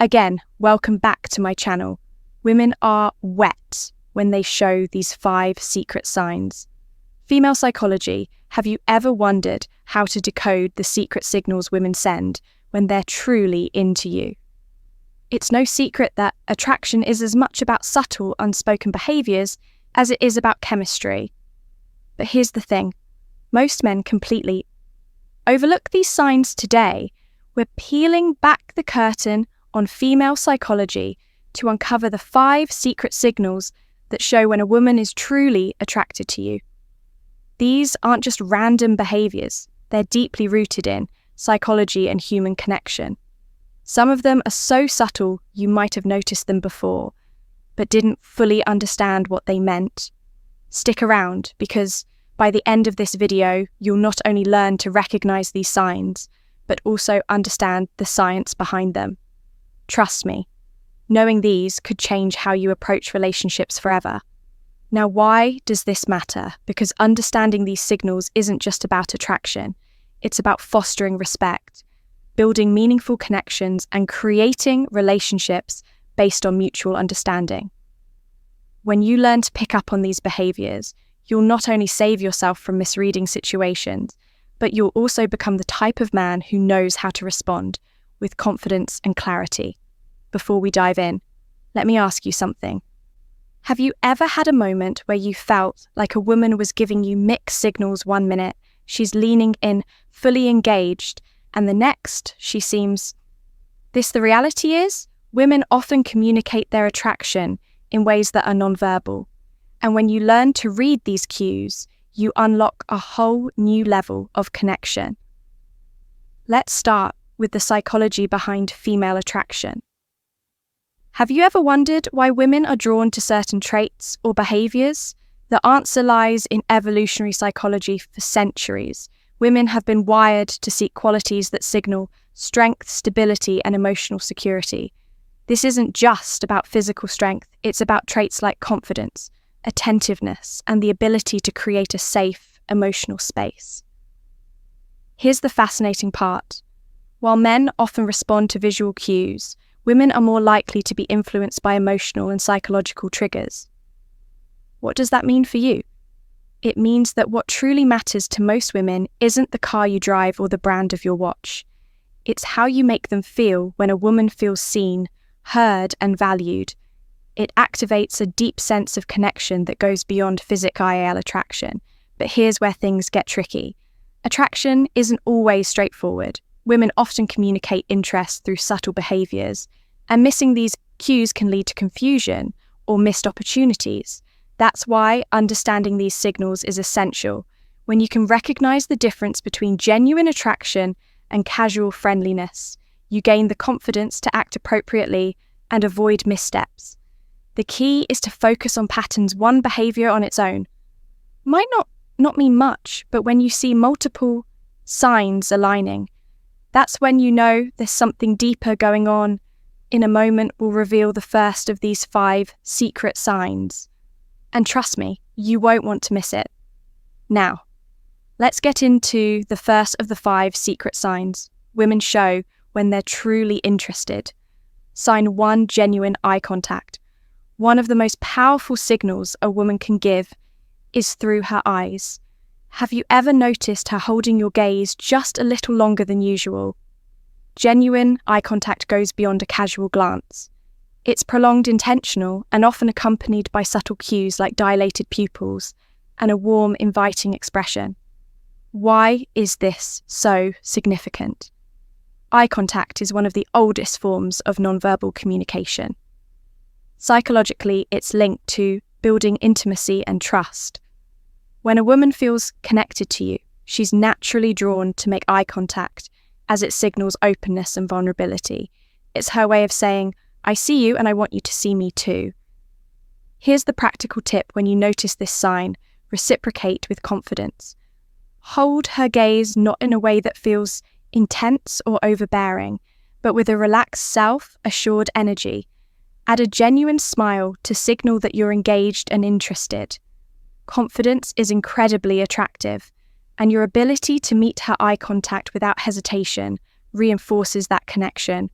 Again, welcome back to my channel. Women are wet when they show these 5 secret signs. Female psychology, have you ever wondered how to decode the secret signals women send when they're truly into you? It's no secret that attraction is as much about subtle, unspoken behaviours as it is about chemistry. But here's the thing, most men completely overlook these signs today. We're peeling back the curtain on female psychology to uncover the 5 secret signals that show when a woman is truly attracted to you. These aren't just random behaviours, they're deeply rooted in psychology and human connection. Some of them are so subtle you might have noticed them before, but didn't fully understand what they meant. Stick around, because by the end of this video, you'll not only learn to recognise these signs, but also understand the science behind them. Trust me, knowing these could change how you approach relationships forever. Now, why does this matter? Because understanding these signals isn't just about attraction, it's about fostering respect, building meaningful connections, and creating relationships based on mutual understanding. When you learn to pick up on these behaviours, you'll not only save yourself from misreading situations, but you'll also become the type of man who knows how to respond with confidence and clarity. Before we dive in, let me ask you something. Have you ever had a moment where you felt like a woman was giving you mixed signals one minute, she's leaning in, fully engaged, and the next, she seems... The reality is, women often communicate their attraction in ways that are nonverbal. And when you learn to read these cues, you unlock a whole new level of connection. Let's start with the psychology behind female attraction. Have you ever wondered why women are drawn to certain traits or behaviours? The answer lies in evolutionary psychology for centuries. Women have been wired to seek qualities that signal strength, stability, and emotional security. This isn't just about physical strength, it's about traits like confidence, attentiveness, and the ability to create a safe, emotional space. Here's the fascinating part. While men often respond to visual cues, women are more likely to be influenced by emotional and psychological triggers. What does that mean for you? It means that what truly matters to most women isn't the car you drive or the brand of your watch. It's how you make them feel when a woman feels seen, heard, and valued. It activates a deep sense of connection that goes beyond physical attraction. But here's where things get tricky. Attraction isn't always straightforward. Women often communicate interest through subtle behaviours, and missing these cues can lead to confusion or missed opportunities. That's why understanding these signals is essential. When you can recognise the difference between genuine attraction and casual friendliness, you gain the confidence to act appropriately and avoid missteps. The key is to focus on patterns. One behaviour on its own might not mean much, but when you see multiple signs aligning, that's when you know there's something deeper going on. In a moment, we'll reveal the first of these 5 secret signs. And trust me, you won't want to miss it. Now, let's get into the first of the 5 secret signs women show when they're truly interested. Sign 1, genuine eye contact. One of the most powerful signals a woman can give is through her eyes. Have you ever noticed her holding your gaze just a little longer than usual? Genuine eye contact goes beyond a casual glance. It's prolonged, intentional, and often accompanied by subtle cues like dilated pupils and a warm, inviting expression. Why is this so significant? Eye contact is one of the oldest forms of nonverbal communication. Psychologically, it's linked to building intimacy and trust. When a woman feels connected to you, she's naturally drawn to make eye contact as it signals openness and vulnerability. It's her way of saying, I see you and I want you to see me too. Here's the practical tip when you notice this sign: reciprocate with confidence. Hold her gaze not in a way that feels intense or overbearing, but with a relaxed, self-assured energy. Add a genuine smile to signal that you're engaged and interested. Confidence is incredibly attractive, and your ability to meet her eye contact without hesitation reinforces that connection.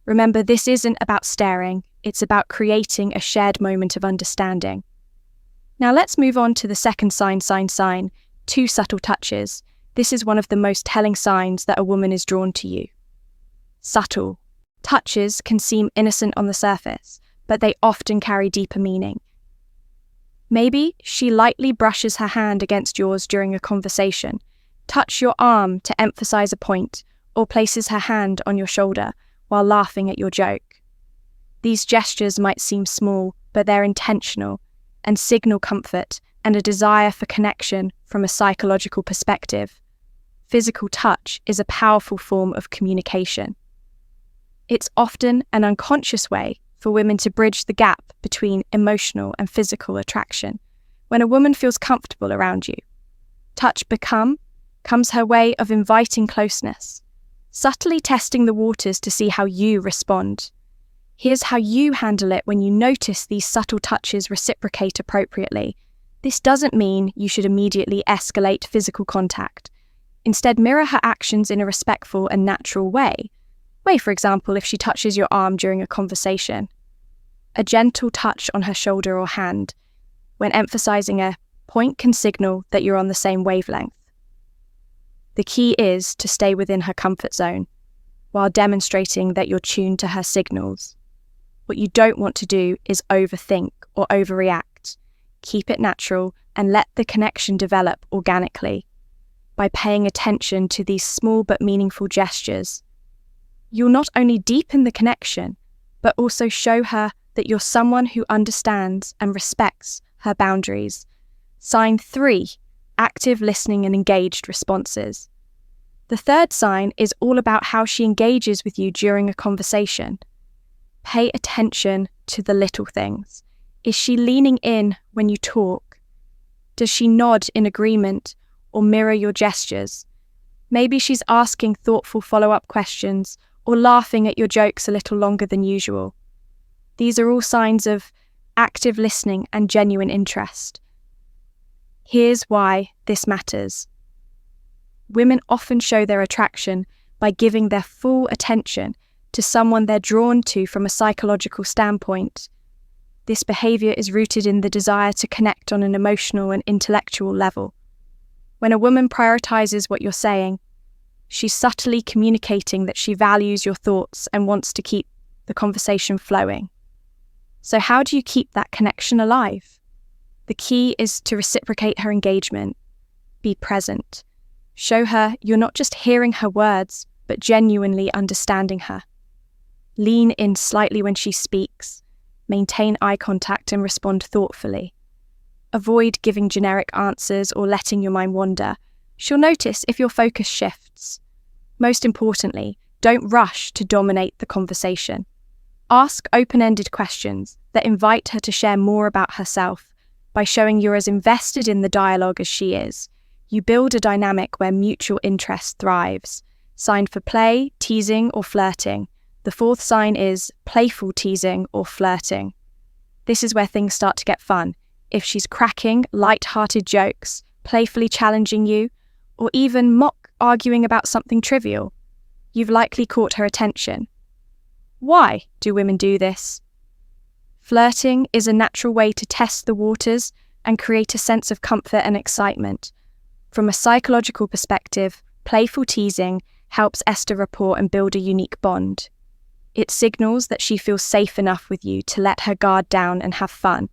Remember, this isn't about staring, it's about creating a shared moment of understanding. Now let's move on to the second sign, two subtle touches. This is one of the most telling signs that a woman is drawn to you. Subtle. Touches can seem innocent on the surface, but they often carry deeper meaning. Maybe she lightly brushes her hand against yours during a conversation, touch your arm to emphasize a point, or places her hand on your shoulder while laughing at your joke. These gestures might seem small, but they're intentional and signal comfort and a desire for connection from a psychological perspective. Physical touch is a powerful form of communication. It's often an unconscious way for women to bridge the gap between emotional and physical attraction. When a woman feels comfortable around you, touch becomes her way of inviting closeness, subtly testing the waters to see how you respond. Here's how you handle it when you notice these subtle touches reciprocate appropriately. This doesn't mean you should immediately escalate physical contact. Instead, mirror her actions in a respectful and natural way. For example, if she touches your arm during a conversation. A gentle touch on her shoulder or hand, when emphasizing a point, can signal that you're on the same wavelength. The key is to stay within her comfort zone, while demonstrating that you're tuned to her signals. What you don't want to do is overthink or overreact. Keep it natural and let the connection develop organically. By paying attention to these small but meaningful gestures, you'll not only deepen the connection, but also show her that you're someone who understands and respects her boundaries. Sign 3, active listening and engaged responses. The third sign is all about how she engages with you during a conversation. Pay attention to the little things. Is she leaning in when you talk? Does she nod in agreement or mirror your gestures? Maybe she's asking thoughtful follow-up questions or laughing at your jokes a little longer than usual. These are all signs of active listening and genuine interest. Here's why this matters. Women often show their attraction by giving their full attention to someone they're drawn to from a psychological standpoint. This behavior is rooted in the desire to connect on an emotional and intellectual level. When a woman prioritizes what you're saying, she's subtly communicating that she values your thoughts and wants to keep the conversation flowing. So how do you keep that connection alive? The key is to reciprocate her engagement. Be present. Show her you're not just hearing her words, but genuinely understanding her. Lean in slightly when she speaks. Maintain eye contact and respond thoughtfully. Avoid giving generic answers or letting your mind wander. She'll notice if your focus shifts. Most importantly, don't rush to dominate the conversation. Ask open-ended questions that invite her to share more about herself. By showing you're as invested in the dialogue as she is, you build a dynamic where mutual interest thrives. Sign for play, teasing, or flirting. The fourth sign is playful teasing or flirting. This is where things start to get fun. If she's cracking light-hearted jokes, playfully challenging you, or even mock arguing about something trivial, you've likely caught her attention. Why do women do this? Flirting is a natural way to test the waters and create a sense of comfort and excitement. From a psychological perspective, playful teasing helps establish rapport and build a unique bond. It signals that she feels safe enough with you to let her guard down and have fun,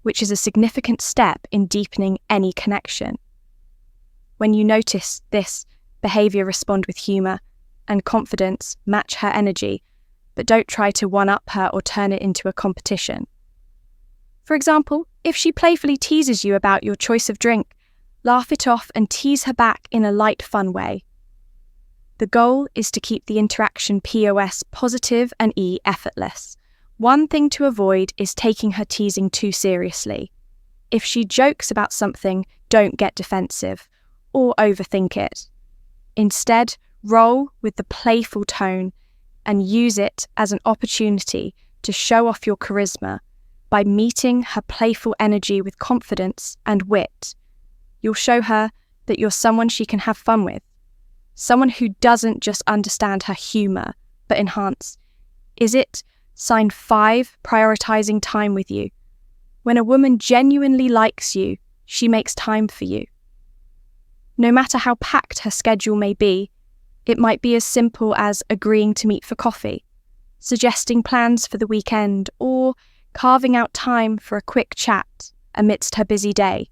which is a significant step in deepening any connection. When you notice this behavior, respond with humor and confidence, match her energy, but don't try to one-up her or turn it into a competition. For example, if she playfully teases you about your choice of drink, laugh it off and tease her back in a light, fun way. The goal is to keep the interaction POS positive and effortless. One thing to avoid is taking her teasing too seriously. If she jokes about something, don't get defensive or overthink it. Instead, roll with the playful tone and use it as an opportunity to show off your charisma. By meeting her playful energy with confidence and wit, you'll show her that you're someone she can have fun with. Someone who doesn't just understand her humor, but enhance Is it sign 5 prioritizing time with you? When a woman genuinely likes you, she makes time for you. No matter how packed her schedule may be, it might be as simple as agreeing to meet for coffee, suggesting plans for the weekend, or carving out time for a quick chat amidst her busy day.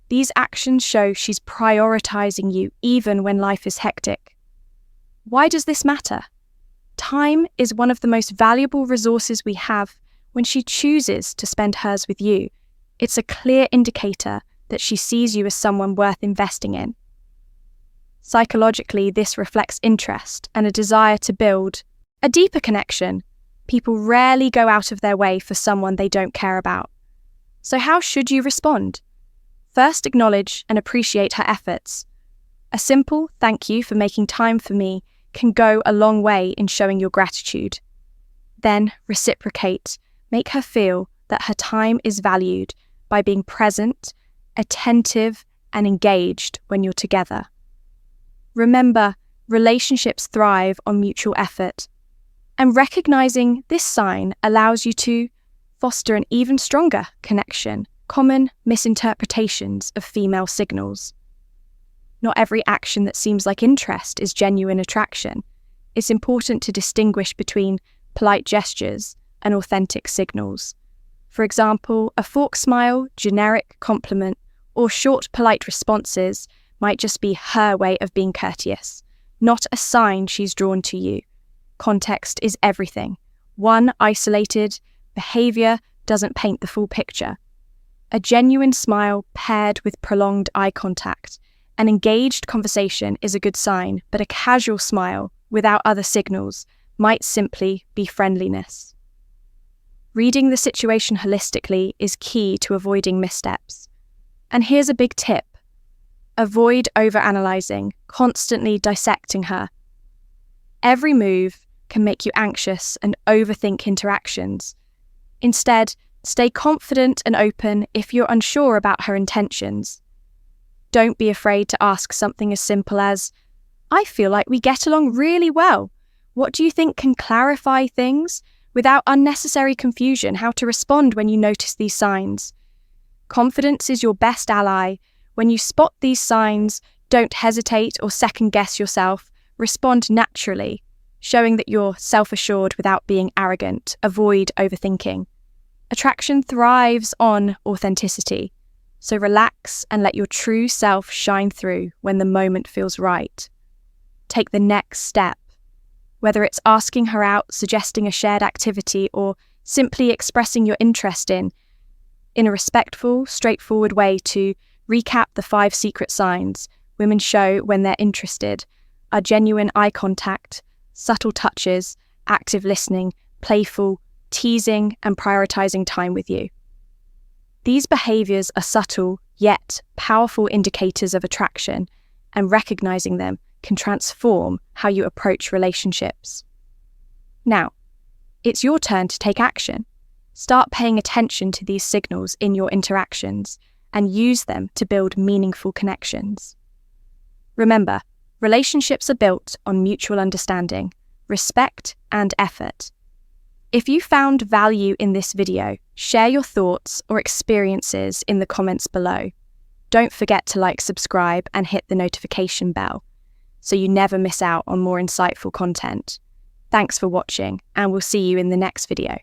These actions show she's prioritizing you even when life is hectic. Why does this matter? Time is one of the most valuable resources we have. When she chooses to spend hers with you, it's a clear indicator that she sees you as someone worth investing in. Psychologically, this reflects interest and a desire to build a deeper connection. People rarely go out of their way for someone they don't care about. So how should you respond? First, acknowledge and appreciate her efforts. A simple "thank you for making time for me" can go a long way in showing your gratitude. Then, reciprocate. Make her feel that her time is valued by being present, attentive, and engaged when you're together. Remember, relationships thrive on mutual effort, and recognizing this sign allows you to foster an even stronger connection. Common misinterpretations of female signals. Not every action that seems like interest is genuine attraction. It's important to distinguish between polite gestures and authentic signals. For example, a forced smile, generic compliment, or short polite responses might just be her way of being courteous, not a sign she's drawn to you. Context is everything. One isolated behavior doesn't paint the full picture. A genuine smile paired with prolonged eye contact, an engaged conversation is a good sign, but a casual smile without other signals might simply be friendliness. Reading the situation holistically is key to avoiding missteps. And here's a big tip. Avoid overanalyzing, constantly dissecting her. Every move can make you anxious and overthink interactions. Instead, stay confident and open if you're unsure about her intentions. Don't be afraid to ask something as simple as, "I feel like we get along really well. What do you think can clarify things?" Without unnecessary confusion. How to respond when you notice these signs. Confidence is your best ally. When you spot these signs, don't hesitate or second-guess yourself. Respond naturally, showing that you're self-assured without being arrogant. Avoid overthinking. Attraction thrives on authenticity, so relax and let your true self shine through when the moment feels right. Take the next step. Whether it's asking her out, suggesting a shared activity, or simply expressing your interest in a respectful, straightforward way. To recap the 5 secret signs women show when they're interested are genuine eye contact, subtle touches, active listening, playful, teasing, and prioritizing time with you. These behaviors are subtle yet powerful indicators of attraction, and recognizing them can transform how you approach relationships. Now, it's your turn to take action. Start paying attention to these signals in your interactions and use them to build meaningful connections. Remember, relationships are built on mutual understanding, respect, and effort. If you found value in this video, share your thoughts or experiences in the comments below. Don't forget to like, subscribe, and hit the notification bell so you never miss out on more insightful content. Thanks for watching, and we'll see you in the next video.